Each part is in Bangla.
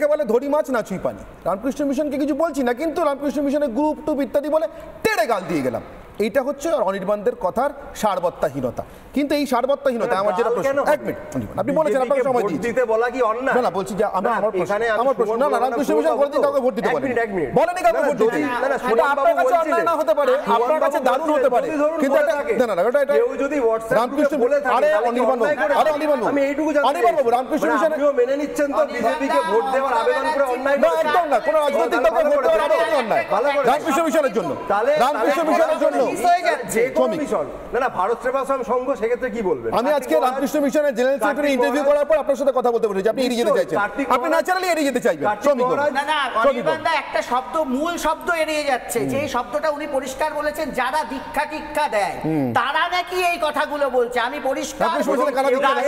বলে ধরি মাছ না ছুঁই পানি। রামকৃষ্ণ মিশনকে কিছু বলছি না, কিন্তু রামকৃষ্ণ মিশনের গ্রুপ টুপ ইত্যাদি বলে টেড়ে গাল দিয়ে গেলাম। এইটা হচ্ছে অনির্বাণদের কথার সারবত্তাহীনতা। কিন্তু এই সারবত্তাহীনতা আমার যেটা প্রশ্ন, এক মিনিট আপনি বলেছেন আপনাকে সময় দিতে বলা কি অন্যায়? না বলছি যে আমার প্রশ্ন না, রামকৃষ্ণ মিশন বলতে কাউকে ভোট দিতে পারে বলেনি, কাউকে ভোট দিতে। এটা আপনার কাছে অন্যায় না হতে পারে, আপনার কাছে দারুণ হতে পারে, কিন্তু না না ওটা এটা যদি রামকৃষ্ণ বলে আরে অনির্বাণ বাবু, আরে অনির্বাণ বাবু, আমি এইটুকু জানি অনির্বাণ বাবু রামকৃষ্ণ মিশন মেনে নিচ্ছেন তো বিজেপিকে ভোট দেওয়ার আবেদন করে অন্যায় না? একদম না, কোন রাজনৈতিক দলকে ভোট দেওয়ার আবেদন অন্যায় রামকৃষ্ণ মিশনের জন্য। রামকৃষ্ণ মিশনের জন্য ভারত সেবাশ্রম সংঘ সেক্ষেত্রে কি বলবেন? আমি আজকে রামকৃষ্ণ মিশনের জেনারেল সেক্রেটারি ইন্টারভিউ করার পর আপনার সাথে কথা বলতে বলেছি, আপনি এড়িয়ে যেতে চাইছেন, আপনি ন্যাচারালি এড়িয়ে যেতে চাইবেন। একটা শব্দ, মূল শব্দ এড়িয়ে যাচ্ছে, যে শব্দটা উনি পরিষ্কার বলেছেন যারা দীক্ষা টিক্ষা দেয় তারা নাকি এই কথাগুলো বলছে। আমি পরিষ্কার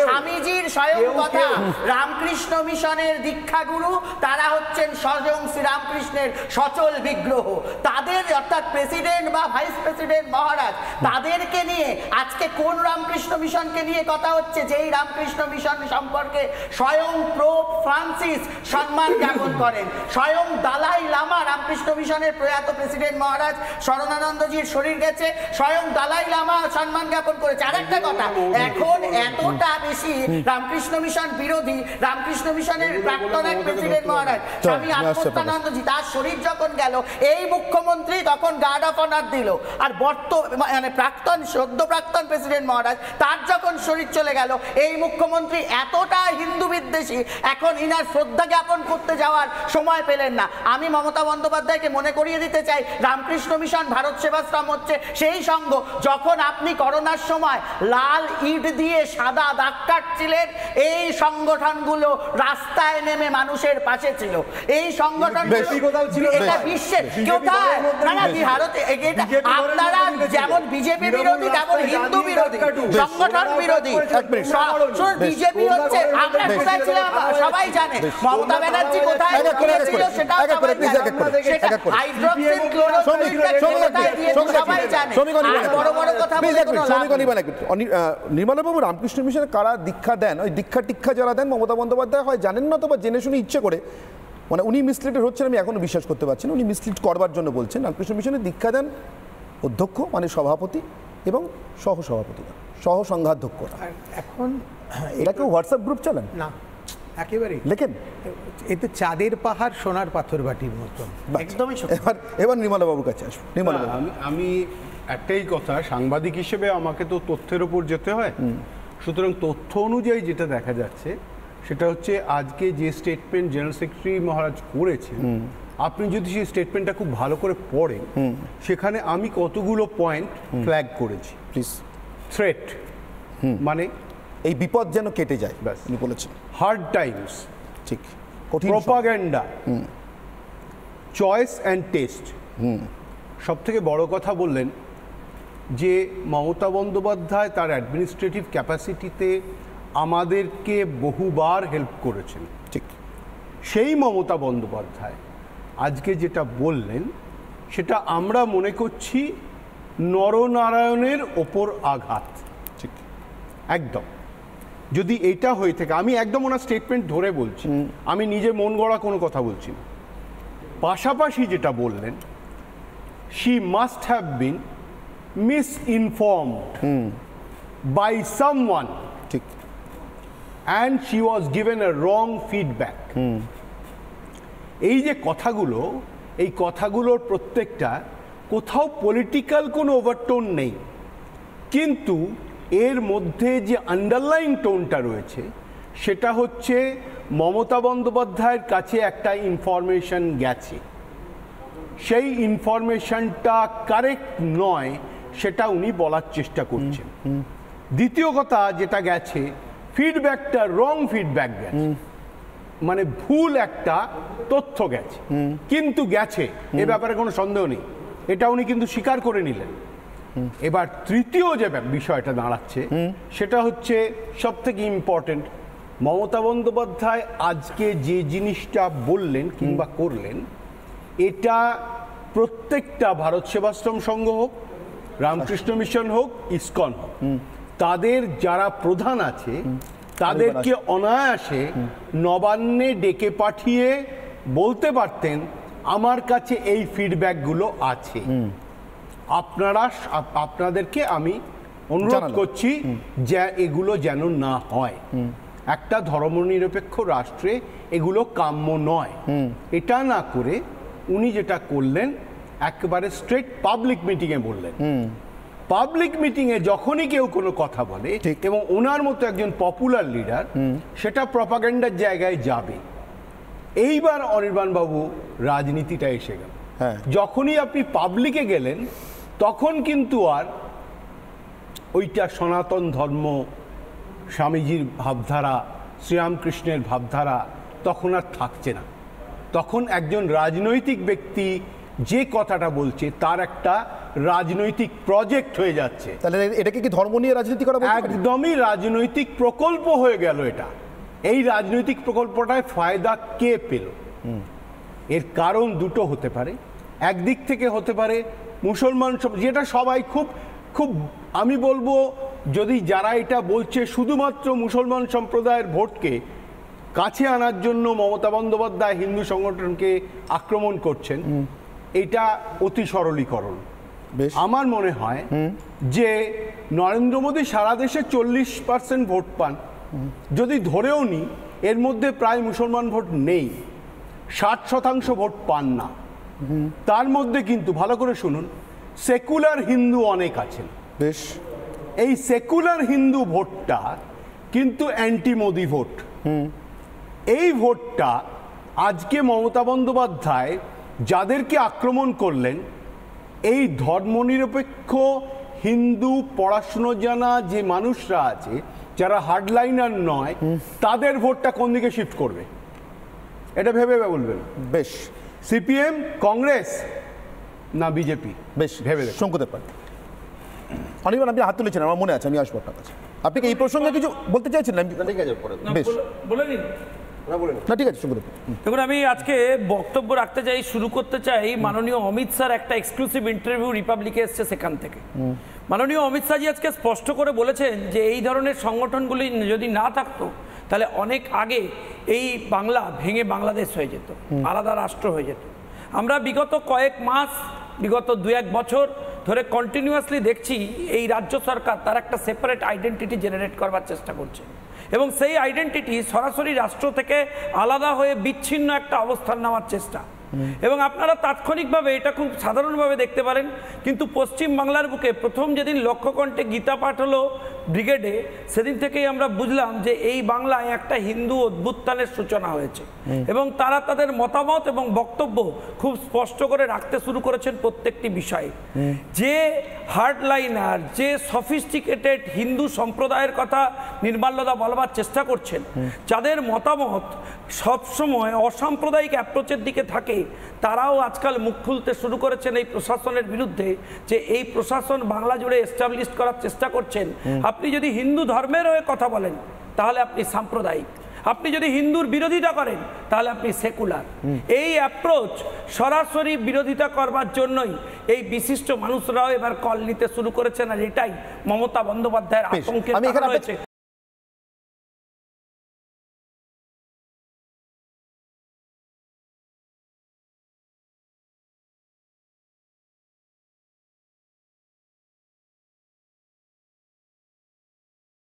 স্বামীজির স্বয়ং কথা, রামকৃষ্ণ মিশনের দীক্ষাগুরু তারা হচ্ছেন স্বয়ং শ্রীরামকৃষ্ণের সচল বিগ্রহ। তাদের অর্থাৎ প্রেসিডেন্ট বা ভাইস প্রেসিডেন্ট মহারাজ, তাদেরকে নিয়ে আজকে কোন রামকৃষ্ণ মিশনকে নিয়ে কথা হচ্ছে? যেই রামকৃষ্ণ মিশন সম্পর্কে স্বয়ং পোপ ফ্রান্সিস সম্মান জ্ঞাপন করেন, স্বয়ং দালাই লামা রামকৃষ্ণ মিশনের প্রয়াত প্রেসিডেন্ট মহারাজ শরণানন্দজির শরীর গেছে, স্বয়ং দালাই লামা সম্মান জ্ঞাপন করেছে। আরেকটা কথা, এখন এতটা বেশি রামকৃষ্ণ মিশন বিরোধী, রামকৃষ্ণ মিশনের প্রাক্তন এক প্রেসিডেন্ট মহারাজ স্বামী আত্মস্থানন্দজি, তার শরীর যখন গেল এই মুখ্যমন্ত্রী তখন গার্ড অফ অনার দিল, আর মানে প্রাক্তন সদ্য প্রাক্তন প্রেসিডেন্ট মহারাজ তার যখন শরীর চলে গেল এই মুখ্যমন্ত্রী এতটা হিন্দু বিদ্বেষী, এখন ইনার শ্রদ্ধা জ্ঞাপন করতে যাওয়ার সময় পেলেন না। আমি মমতা বন্দ্যোপাধ্যায়কে মনে করিয়ে দিতে চাই, রামকৃষ্ণ মিশন ভারত সেবাশ্রম হচ্ছে সেই সংঘ যখন আপনি করোনার সময় লাল ইট দিয়ে সাদা দাগ কাটছিলেন, এই সংগঠনগুলো রাস্তায় নেমে মানুষের পাশে ছিল। এই সংগঠন এটা বিশ্বের কোথায় না ভারতে, আপনারা যেমন বিজেপি বিরোধী তেমন হিন্দু বিরোধী, সংগঠন বিরোধী। বিজেপি হচ্ছে, আমরা কোথায় ছিলাম সবাই জানে, মমতা ব্যানার্জি কোথায় ছিল সেটাও সবাই জানে, হাইড্রোক্সিন ক্লোরোকুইন সবাই জানে। বড় বড় কথা বলে কোনো লাভ নেই। নির্মলাবাবু, রামকৃষ্ণ মিশনে কারা দীক্ষা দেন, ওই দীক্ষা টিক্ষা যারা দেন মমতা বন্দ্যোপাধ্যায় হয় জানেন না তো, বা জেনে শুনে ইচ্ছে করে, মানে উনি মিসলিডেড হচ্ছেন আমি এখনো বিশ্বাস করতে পারছি না, উনি মিসলিড করবার জন্য বলছেন। রামকৃষ্ণ মিশনে দীক্ষা দেন অধ্যক্ষ মানে সভাপতি এবং সহসভাপতিরা, সহ সংঘাধ্যক্ষরা। এখন এটা কেউ হোয়াটসঅ্যাপ গ্রুপ চালান না, একেবারেই লেখেন, এতে চাঁদের পাহাড় সোনার পাথর বাটির মতন। একদমই। এবার নির্মলাবাবুর কাছে আসবো। নির্মলাবাবু, আমি একটাই কথা, সাংবাদিক হিসেবে আমাকে তো তথ্যের উপর যেতে হয়, সুতরাং তথ্য অনুযায়ী যেটা দেখা যাচ্ছে সেটা হচ্ছে আজকে যে স্টেটমেন্ট জেনারেল সেক্রেটারি মহারাজ করেছেন, আপনি যদি সেই স্টেটমেন্টটা খুব ভালো করে পড়েন, সেখানে আমি কতগুলো পয়েন্ট ফ্ল্যাগ করেছি। প্লিজ। থ্রেট মানে এই বিপদ যেন কেটে যায়, ব্যাস উনি বলেছেন। হার্ড টাইমস, ঠিক, কঠিন প্রপাগান্ডা, চয়েস অ্যান্ড টেস্ট। সব থেকে বড় কথা বললেন যে মমতা বন্দ্যোপাধ্যায় তার অ্যাডমিনিস্ট্রেটিভ ক্যাপাসিটিতে আমাদেরকে বহুবার হেল্প করেছেন। ঠিক, সেই মমতা বন্দ্যোপাধ্যায় আজকে যেটা বললেন সেটা আমরা মনে করছি নরনারায়ণের ওপর আঘাত। ঠিক, একদম। যদি এটা হয়ে থাকে, আমি একদম ওনার স্টেটমেন্ট ধরে বলছি, আমি নিজে মন গড়া কোনো কথা বলছি না। পাশাপাশি যেটা বললেন, she must have been misinformed by someone, ঠিক, and she was given a wrong feedback. এই যে কথাগুলো, এই কথাগুলোর প্রত্যেকটা কোথাও পলিটিক্যাল কোনো ওভারটোন নেই, কিন্তু এর মধ্যে যে আন্ডারলাইন টোনটা রয়েছে সেটা হচ্ছে মমতা বন্দ্যোপাধ্যায়ের কাছে একটা ইনফরমেশন গেছে, সেই ইনফরমেশনটা কারেক্ট নয় সেটা উনি বলার চেষ্টা করছেন। দ্বিতীয় কথা যেটা গেছে, ফিডব্যাকটা রং ফিডব্যাক গেছে, মানে ভুল একটা তথ্য গেছে, কিন্তু গেছে, এ ব্যাপারে কোনো সন্দেহ নেই, এটা উনি কিন্তু স্বীকার করে নিলেন। এবার তৃতীয় যে বিষয়টা দাঁড়াচ্ছে সেটা হচ্ছে সব থেকে ইম্পর্টেন্ট, মমতা বন্দ্যোপাধ্যায় আজকে যে জিনিসটা বললেন কিংবা করলেন, এটা প্রত্যেকটা ভারত সেবাশ্রম সংঘ হোক, রামকৃষ্ণ মিশন হোক, ইসকন হোক, তাদের যারা প্রধান আছে তাদেরকে অনায়াসে নবান্নে ডেকে পাঠিয়ে বলতে পারতেন আমার কাছে এই ফিডব্যাকগুলো আছে, আপনাদেরকে আমি অনুরোধ করছি যে এগুলো যেন না হয়। একটা ধর্মনিরপেক্ষ রাষ্ট্রে এগুলো কাম্য নয়। এটা না করে উনি যেটা করলেন একেবারে স্ট্রেট পাবলিক মিটিংয়ে বললেন। পাবলিক মিটিংয়ে যখনই কেউ কোনো কথা বলে এবং ওনার মতো একজন পপুলার লিডার, সেটা প্রপাগান্ডার জায়গায় যাবে। এইবার অনির্বাণ বাবু রাজনীতিটা এসে গেল। যখনই আপনি পাবলিকে গেলেন তখন কিন্তু আর ওইটা সনাতন ধর্ম, স্বামীজির ভাবধারা, শ্রীরামকৃষ্ণের ভাবধারা তখন আর থাকছে না। তখন একজন রাজনৈতিক ব্যক্তি যে কথাটা বলছে তার একটা রাজনৈতিক প্রজেক্ট হয়ে যাচ্ছে। তাহলে এটাকে কি ধর্ম নিয়ে রাজনীতি করা? একদমই রাজনৈতিক প্রকল্প হয়ে গেল এটা। এই রাজনৈতিক প্রকল্পটায় ফায়দা কে পেল? এর কারণ দুটো হতে পারে। একদিক থেকে হতে পারে মুসলমান, যেটা সবাই খুব খুব আমি বলবো, যদি যারা এটা বলছে শুধুমাত্র মুসলমান সম্প্রদায়ের ভোটকে কাছে আনার জন্য মমতা বন্দ্যোপাধ্যায় হিন্দু সংগঠনকে আক্রমণ করছেন, এটা অতি সরলীকরণ। আমার মনে হয় যে নরেন্দ্র মোদী সারা দেশে 40% ভোট পান, যদি ধরেও নি এর মধ্যে প্রায় মুসলমান ভোট নেই, 60% ভোট পান না। তার মধ্যে কিন্তু ভালো করে শুনুন, সেকুলার হিন্দু অনেক আছেন। বেশ, এই সেকুলার হিন্দু ভোটটা কিন্তু অ্যান্টি মোদি ভোট। এই ভোটটা আজকে মমতা বন্দ্যোপাধ্যায় যাদেরকে আক্রমণ করলেন, এই ধর্মনিরপেক্ষ হিন্দু পড়াশুনো জানা যে মানুষরা আছে, যারা হার্ডলাইনার নয়, তাদের ভোটটা কোন দিকে শিফট করবে এটা ভেবে বলবেন। বেশ, সিপিএম, কংগ্রেস না বিজেপি? বেশ ভেবে শঙ্কুদেব পাল। অনির্বাণ, আপনি হাত তুলেছেন, আমার মনে আছে, আমি আসবো আপনার কাছে। আপনি কি এই প্রসঙ্গে কিছু বলতে চাইছেন? ঠিক আছে, বেশ, বলে নিন। না ঠিক আছে শঙ্কুদেব। দেখুন, আমি আজকে বক্তব্য রাখতে চাই, শুরু করতে চাই। মাননীয় অমিত স্যার একটা এক্সক্লুসিভ ইন্টারভিউ রিপাবলিকে এসছে, সেখান থেকে মাননীয় অমিত শাহজি আজকে স্পষ্ট করে বলেছেন যে এই ধরনের সংগঠনগুলি যদি না থাকতো তাহলে অনেক আগে এই বাংলা ভেঙে বাংলাদেশ হয়ে যেত, আলাদা রাষ্ট্র হয়ে যেত। আমরা বিগত কয়েক মাস, বিগত 2-1 বছর ধরে কন্টিনিউয়াসলি দেখছি এই রাজ্য সরকার তার একটা সেপারেট আইডেন্টিটি জেনারেট করবার চেষ্টা করছে, এবং সেই আইডেন্টিটি সরাসরি রাষ্ট্র থেকে আলাদা হয়ে বিচ্ছিন্ন একটা অবস্থান নেওয়ার চেষ্টা। এবং আপনারা তাৎক্ষণিকভাবে এটা খুব সাধারণভাবে দেখতে পারেন, কিন্তু পশ্চিম বাংলার বুকে প্রথম যেদিন লক্ষ্যকণ্ঠে গীতা পাঠ হলো ব্রিগেডে, সেদিন থেকেই আমরা বুঝলাম যে এই বাংলায় একটা হিন্দু অভ্যুত্থানের সূচনা হয়েছে, এবং তারা তাদের মতামত এবং বক্তব্য খুব স্পষ্ট করে রাখতে শুরু করেছেন প্রত্যেকটি বিষয়ে। যে হার্ডলাইনার, যে সফিস্টিকেটেড হিন্দু সম্প্রদায়ের কথা নির্মাল্যদা বলবার চেষ্টা করছেন, যাদের মতামত সবসময় অসাম্প্রদায়িক অ্যাপ্রোচের দিকে থাকে, তারাও আজকাল মুখ খুলতে শুরু করেছেন এই প্রশাসনের বিরুদ্ধে, যে এই প্রশাসন বাংলা জুড়ে এস্টাবলিশ করার চেষ্টা করছেন। আপনি যদি হিন্দু ধর্মের হয়ে কথা বলেন তাহলে আপনি সাম্প্রদায়িক, আপনি যদি হিন্দুর বিরোধিতা করেন তাহলে আপনি সেকুলার। এই অ্যাপ্রোচ সরাসরি বিরোধিতা করবার জন্যই এই বিশিষ্ট মানুষরাও এবার কল নিতে শুরু করেছেন, আর এটাই মমতা বন্দ্যোপাধ্যায়ের আতঙ্কের কারণ হয়েছে।